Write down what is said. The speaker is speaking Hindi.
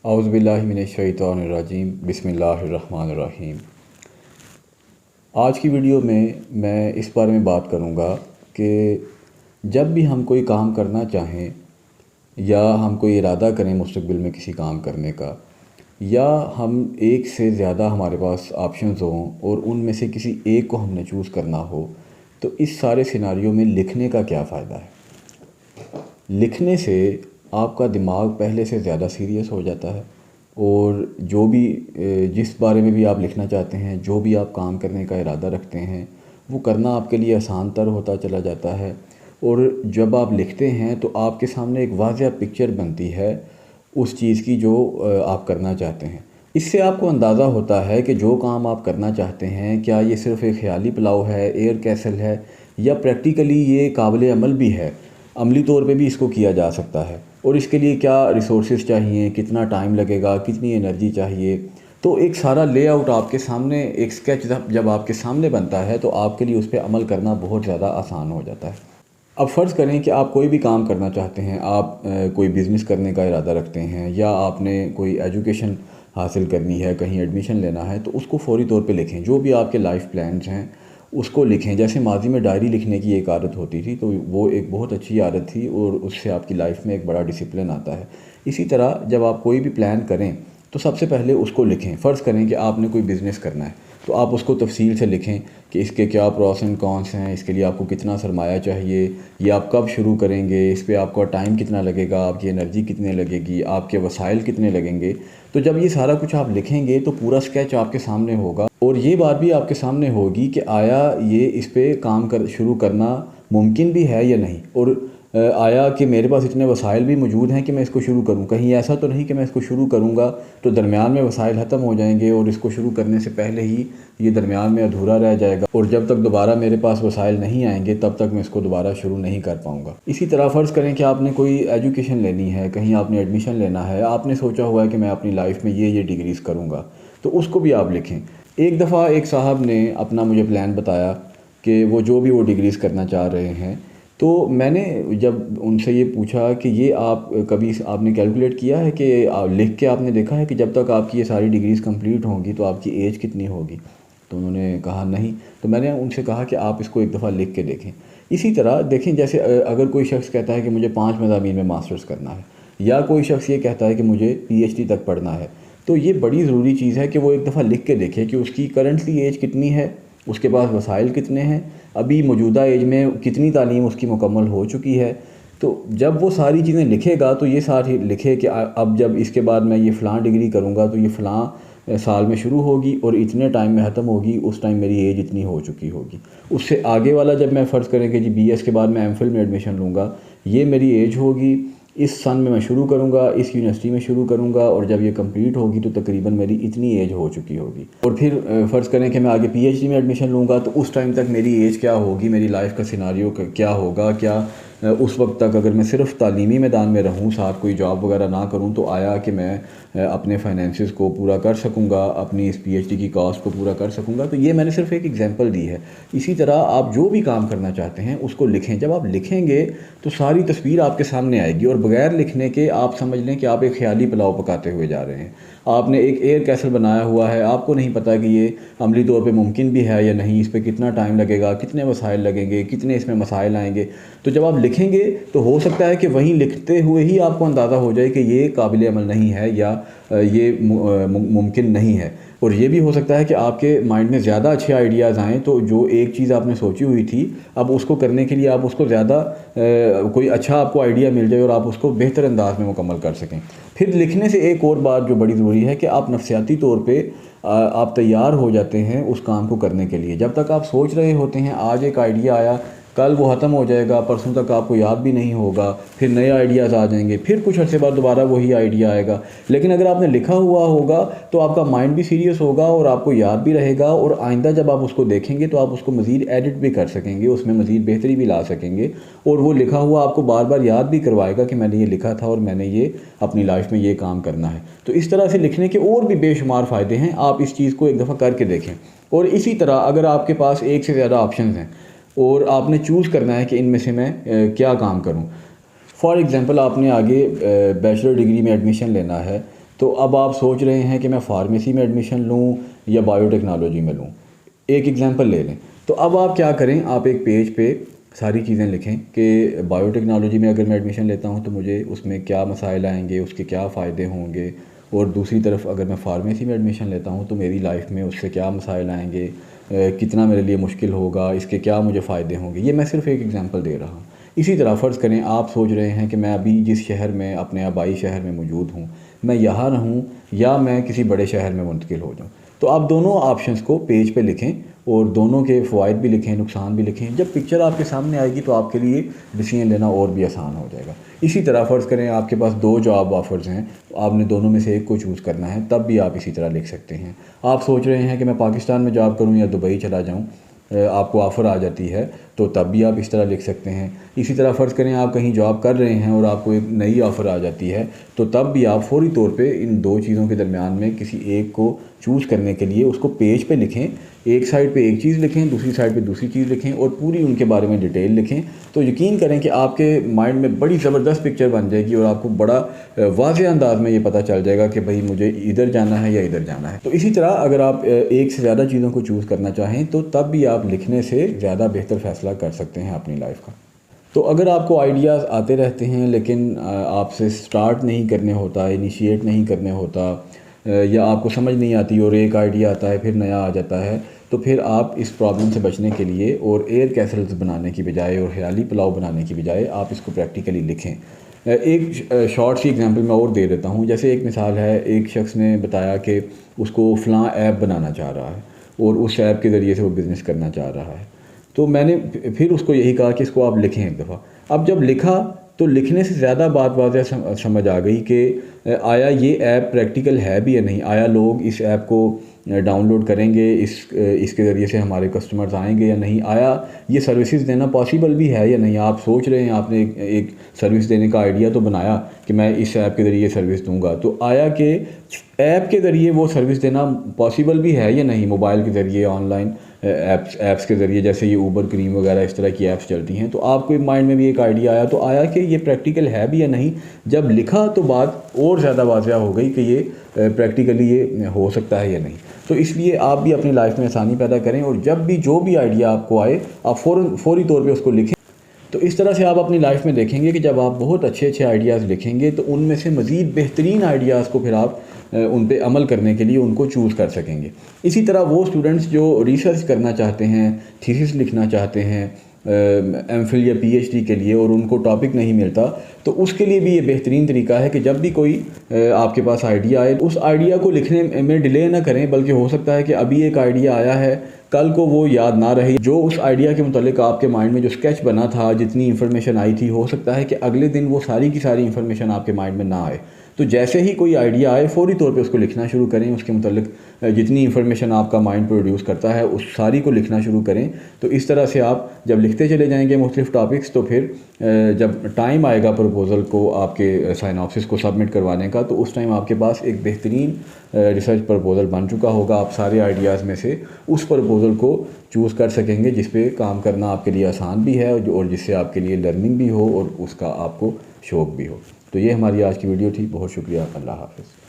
औज़ुबिल्लाहि मिनश्शैतानिर्रजीम बिस्मिल्लाहिर्रहमानिर्रहीम। आज की वीडियो में मैं इस बारे में बात करूँगा कि जब भी हम कोई काम करना चाहें या हम कोई इरादा करें मुस्तक़बिल में किसी काम करने का, या हम एक से ज़्यादा हमारे पास ऑप्शंस हों और उनमें से किसी एक को हमने चूज़ करना हो, तो इस सारे सिनारियो में लिखने का क्या फ़ायदा है। लिखने से आपका दिमाग पहले से ज़्यादा सीरियस हो जाता है और जो भी जिस बारे में भी आप लिखना चाहते हैं, जो भी आप काम करने का इरादा रखते हैं, वो करना आपके लिए आसान तर होता चला जाता है। और जब आप लिखते हैं तो आपके सामने एक वाज़ेह पिक्चर बनती है उस चीज़ की जो आप करना चाहते हैं। इससे आपको अंदाज़ा होता है कि जो काम आप करना चाहते हैं, क्या ये सिर्फ़ एक ख़याली पुलाव है, एयर कैसल है, या प्रैक्टिकली ये काबिल अमल भी है, अमली तौर पे भी इसको किया जा सकता है, और इसके लिए क्या रिसोर्सेज चाहिए, कितना टाइम लगेगा, कितनी एनर्जी चाहिए। तो एक सारा लेआउट आपके सामने, एक स्केच जब आपके सामने बनता है तो आपके लिए उस पर अमल करना बहुत ज़्यादा आसान हो जाता है। अब फ़र्ज़ करें कि आप कोई भी काम करना चाहते हैं, आप कोई बिज़नेस करने का इरादा रखते हैं, या आपने कोई एजुकेशन हासिल करनी है, कहीं एडमिशन लेना है, तो उसको फ़ौरी तौर पे लिखें। जो भी आपके लाइफ प्लान्स हैं उसको लिखें। जैसे माजी में डायरी लिखने की एक आदत होती थी, तो वो एक बहुत अच्छी आदत थी और उससे आपकी लाइफ में एक बड़ा डिसिप्लिन आता है। इसी तरह जब आप कोई भी प्लान करें तो सबसे पहले उसको लिखें। फ़र्ज़ करें कि आपने कोई बिज़नेस करना है, तो आप उसको तफ़सील से लिखें कि इसके क्या प्रोस एंड कॉन्स हैं, इसके लिए आपको कितना सरमाया चाहिए, ये आप कब शुरू करेंगे, इस पे आपका टाइम कितना लगेगा, आपकी एनर्जी कितने लगेगी, आपके वसाइल कितने लगेंगे। तो जब ये सारा कुछ आप लिखेंगे तो पूरा स्केच आपके सामने होगा, और ये बात भी आपके सामने होगी कि आया ये इस पे काम शुरू करना मुमकिन भी है या नहीं, और आया कि मेरे पास इतने वसाइल भी मौजूद हैं कि मैं इसको शुरू करूं। कहीं ऐसा तो नहीं कि मैं इसको शुरू करूंगा तो दरमियान में वसाइल ख़त्म हो जाएंगे और इसको शुरू करने से पहले ही ये दरमियान में अधूरा रह जाएगा, और जब तक दोबारा मेरे पास वसाइल नहीं आएंगे तब तक मैं इसको दोबारा शुरू नहीं कर पाऊँगा। इसी तरह फ़र्ज़ करें कि आपने कोई एजुकेशन लेनी है, कहीं आपने एडमिशन लेना है, आपने सोचा हुआ है कि मैं अपनी लाइफ में ये डिग्रीज़ करूँगा, तो उसको भी आप लिखें। एक दफ़ा एक साहब ने अपना मुझे प्लान बताया कि वो जो भी वो डिग्रीज़ करना चाह रहे हैं, तो मैंने जब उनसे ये पूछा कि ये आप कभी आपने कैलकुलेट किया है कि लिख के आपने देखा है कि जब तक आपकी ये सारी डिग्रीज़ कंप्लीट होंगी तो आपकी एज कितनी होगी। तो उन्होंने कहा नहीं। तो मैंने उनसे कहा कि आप इसको एक दफ़ा लिख के देखें। इसी तरह देखें, जैसे अगर कोई शख्स कहता है कि मुझे 5 मज़ामीन में मास्टर्स करना है, या कोई शख्स ये कहता है कि मुझे PhD तक पढ़ना है, तो ये बड़ी ज़रूरी चीज़ है कि वो एक दफ़ा लिख के देखे कि उसकी करंटली एज कितनी है, उसके पास वसाइल कितने हैं, अभी मौजूदा एज में कितनी तालीम उसकी मुकम्मल हो चुकी है। तो जब वो सारी चीज़ें लिखेगा तो ये सारी लिखे कि अब जब इसके बाद मैं ये फ़लाँ डिग्री करूँगा तो ये फ़लाँ साल में शुरू होगी और इतने टाइम में ख़त्म होगी, उस टाइम मेरी एज इतनी हो चुकी होगी। उससे आगे वाला जब मैं फ़र्ज़ करें कि जी BS के बाद मैं MPhil में एडमिशन लूँगा, ये मेरी एज होगी, इस सन में मैं शुरू करूँगा, इस यूनिवर्सिटी में शुरू करूँगा, और जब ये कंप्लीट होगी तो तकरीबन मेरी इतनी एज हो चुकी होगी। और फिर फ़र्ज़ करें कि मैं आगे PhD में एडमिशन लूँगा, तो उस टाइम तक मेरी एज क्या होगी, मेरी लाइफ का सिनारियो क्या होगा, क्या उस वक्त तक अगर मैं सिर्फ़ तालीमी मैदान में रहूँ, साथ कोई जॉब वगैरह ना करूँ, तो आया कि मैं अपने फाइनेंसिस को पूरा कर सकूँगा, अपनी इस PhD की कॉस्ट को पूरा कर सकूँगा। तो ये मैंने सिर्फ एक एग्जांपल दी है। इसी तरह आप जो भी काम करना चाहते हैं उसको लिखें। जब आप लिखेंगे तो सारी तस्वीर आपके सामने आएगी, और बगैर लिखने के आप समझ लें कि आप एक ख़याली पुलाव पकाते हुए जा रहे हैं। आपने एक एयर कैसल बनाया हुआ है, आपको नहीं पता कि ये अमली तौर पे मुमकिन भी है या नहीं, इस पर कितना टाइम लगेगा, कितने वसाइल लगेंगे, कितने इसमें मसाइल आएंगे। तो जब आप लिखेंगे तो हो सकता है कि वहीं लिखते हुए ही आपको अंदाज़ा हो जाए कि ये काबिल अमल नहीं है, या ये मुमकिन नहीं है। और ये भी हो सकता है कि आपके माइंड में ज़्यादा अच्छे आइडियाज़ आएँ, तो जो एक चीज़ आपने सोची हुई थी, अब उसको करने के लिए आप उसको ज़्यादा कोई अच्छा आपको आइडिया मिल जाए और आप उसको बेहतर अंदाज में मुकम्मल कर सकें। फिर लिखने से एक और बात जो बड़ी ज़रूरी है कि आप नफसियाती तौर पे आप तैयार हो जाते हैं उस काम को करने के लिए। जब तक आप सोच रहे होते हैं, आज एक आइडिया आया, कल वो ख़त्म हो जाएगा, परसों तक आपको याद भी नहीं होगा, फिर नए आइडियाज़ आ जाएंगे, फिर कुछ अर्से बाद दोबारा वही आइडिया आएगा। लेकिन अगर आपने लिखा हुआ होगा तो आपका माइंड भी सीरियस होगा और आपको याद भी रहेगा, और आइंदा जब आप उसको देखेंगे तो आप उसको मज़ीद एडिट भी कर सकेंगे, उसमें मज़ीद बेहतरी भी ला सकेंगे, और वो लिखा हुआ आपको बार बार याद भी करवाएगा कि मैंने ये लिखा था और मैंने ये अपनी लाइफ में ये काम करना है। तो इस तरह से लिखने के और भी बेशुमार फ़ायदे हैं, आप इस चीज़ को एक दफ़ा करके देखें। और इसी तरह अगर आपके पास एक से ज़्यादा ऑप्शन हैं और आपने चूज़ करना है कि इनमें से मैं क्या काम करूं। फॉर एग्ज़ाम्पल आपने आगे बैचलर डिग्री में एडमिशन लेना है, तो अब आप सोच रहे हैं कि मैं फ़ार्मेसी में एडमिशन लूँ या बायोटेक्नोलॉजी में लूँ। एक एग्ज़ाम्पल ले लें, तो अब आप क्या करें, आप एक पेज पे सारी चीज़ें लिखें कि बायोटेक्नोलॉजी में अगर मैं एडमिशन लेता हूँ तो मुझे उसमें क्या मसाइल आएंगे, उसके क्या फ़ायदे होंगे, और दूसरी तरफ अगर मैं फ़ार्मेसी में एडमिशन लेता हूँ तो मेरी लाइफ में उससे क्या मसाइल आएंगे, कितना मेरे लिए मुश्किल होगा, इसके क्या मुझे फ़ायदे होंगे। ये मैं सिर्फ एक एग्ज़ाम्पल दे रहा हूँ। इसी तरह फ़र्ज़ करें आप सोच रहे हैं कि मैं अभी जिस शहर में, अपने आबाई शहर में मौजूद हूँ, मैं यहाँ रहूँ या मैं किसी बड़े शहर में मुंतकिल हो जाऊँ। तो आप दोनों ऑप्शंस को पेज पे लिखें और दोनों के फ़वाइद भी लिखें, नुकसान भी लिखें। जब पिक्चर आपके सामने आएगी तो आपके लिए डिसीजन लेना और भी आसान हो जाएगा। इसी तरह फ़र्ज़ करें आपके पास 2 जॉब ऑफ़र्स हैं, आपने दोनों में से एक को चूज़ करना है, तब भी आप इसी तरह लिख सकते हैं। आप सोच रहे हैं कि मैं पाकिस्तान में जॉब करूँ या दुबई चला जाऊँ, आपको ऑफ़र आ जाती है, तो तब भी आप इस तरह लिख सकते हैं। इसी तरह फ़र्ज़ करें आप कहीं जॉब कर रहे हैं और आपको एक नई ऑफ़र आ जाती है, तो तब भी आप फ़ौरी तौर पे इन 2 चीज़ों के दरमियान में किसी एक को चूज़ करने के लिए उसको पेज पे लिखें। एक साइड पे एक चीज़ लिखें, दूसरी साइड पे दूसरी चीज़ लिखें और पूरी उनके बारे में डिटेल लिखें। तो यकीन करें कि आपके माइंड में बड़ी ज़बरदस्त पिक्चर बन जाएगी और आपको बड़ा वाज़ेह अंदाज़ में ये पता चल जाएगा कि भाई मुझे इधर जाना है या इधर जाना है। तो इसी तरह अगर आप एक से ज़्यादा चीज़ों को चूज़ करना चाहें तो तब भी आप लिखने से ज़्यादा बेहतर फ़ैसला कर सकते हैं अपनी लाइफ का। तो अगर आपको आइडियाज़ आते रहते हैं लेकिन आपसे स्टार्ट नहीं करने होता, इनिशिएट नहीं करने होता, या आपको समझ नहीं आती और एक आइडिया आता है फिर नया आ जाता है, तो फिर आप इस प्रॉब्लम से बचने के लिए और एयर कैसल्स बनाने की बजाय और ख़याली पुलाव बनाने की बजाय आप इसको प्रैक्टिकली लिखें। एक शॉर्ट सी एग्जांपल मैं और दे देता हूँ। जैसे एक मिसाल है, एक शख्स ने बताया कि उसको फ़लाँ ऐप बनाना चाह रहा है और उस ऐप के ज़रिए से वो बिज़नेस करना चाह रहा है। तो मैंने फिर उसको यही कहा कि इसको आप लिखें एक दफ़ा। अब जब लिखा तो लिखने से ज़्यादा बात वाज़ेह समझ आ गई कि आया ये ऐप प्रैक्टिकल है भी या नहीं, आया लोग इस ऐप को डाउनलोड करेंगे, इसके ज़रिए से हमारे कस्टमर्स आएंगे या नहीं, आया ये सर्विसेज देना पॉसिबल भी है या नहीं। आप सोच रहे हैं, आपने एक सर्विस देने का आइडिया तो बनाया कि मैं इस ऐप के ज़रिए सर्विस दूंगा, तो आया कि ऐप के ज़रिए वो सर्विस देना पॉसिबल भी है या नहीं, मोबाइल के ज़रिए, ऑनलाइन ऐप्स के ज़रिए, जैसे ये ऊबर, क्रीम वगैरह इस तरह की ऐप्स चलती हैं। तो आपको माइंड में भी एक आइडिया आया, तो आया कि ये प्रैक्टिकल है भी या नहीं। जब लिखा तो बात और ज़्यादा वाज़ेह हो गई कि ये प्रैक्टिकली ये हो सकता है या नहीं। तो इसलिए आप भी अपनी लाइफ में आसानी पैदा करें और जब भी जो भी आइडिया आपको आए आप फ़ौरी तौर पे उसको लिखें। तो इस तरह से आप अपनी लाइफ में देखेंगे कि जब आप बहुत अच्छे अच्छे आइडियाज़ लिखेंगे तो उनमें से मज़ीद बेहतरीन आइडियाज़ को फिर आप उन पे अमल करने के लिए उनको चूज़ कर सकेंगे। इसी तरह वो स्टूडेंट्स जो रिसर्च करना चाहते हैं, थीसिस लिखना चाहते हैं एमफिल या पीएचडी के लिए और उनको टॉपिक नहीं मिलता, तो उसके लिए भी ये बेहतरीन तरीका है कि जब भी कोई आपके पास आइडिया आए, उस आइडिया को लिखने में डिले ना करें, बल्कि हो सकता है कि अभी एक आइडिया आया है, कल को वो याद ना रहे। जो उस आइडिया के मुतालिक आपके माइंड में जो स्केच बना था, जितनी इन्फॉर्मेशन आई थी, हो सकता है कि अगले दिन वो सारी की सारी इन्फॉर्मेशन आपके माइंड में ना आए। तो जैसे ही कोई आइडिया आए फ़ौरी तौर पे उसको लिखना शुरू करें, उसके मुतालिक जितनी इन्फॉर्मेशन आपका माइंड प्रोड्यूस करता है उस सारी को लिखना शुरू करें। तो इस तरह से आप जब लिखते चले जाएंगे मुख्तलिफ टॉपिक्स, तो फिर जब टाइम आएगा प्रपोज़ल को, आपके साइनॉप्सिस को सबमिट करवाने का, तो उस टाइम आपके पास एक बेहतरीन रिसर्च प्रपोज़ल बन चुका होगा। आप सारे आइडियाज़ में से उस प्रपोज़ल को चूज़ कर सकेंगे जिस पे काम करना आपके लिए आसान भी है और जिससे आपके लिए लर्निंग भी हो और उसका आपको शौक़ भी हो। तो ये हमारी आज की वीडियो थी। बहुत शुक्रिया। अल्लाह हाफ़िज़।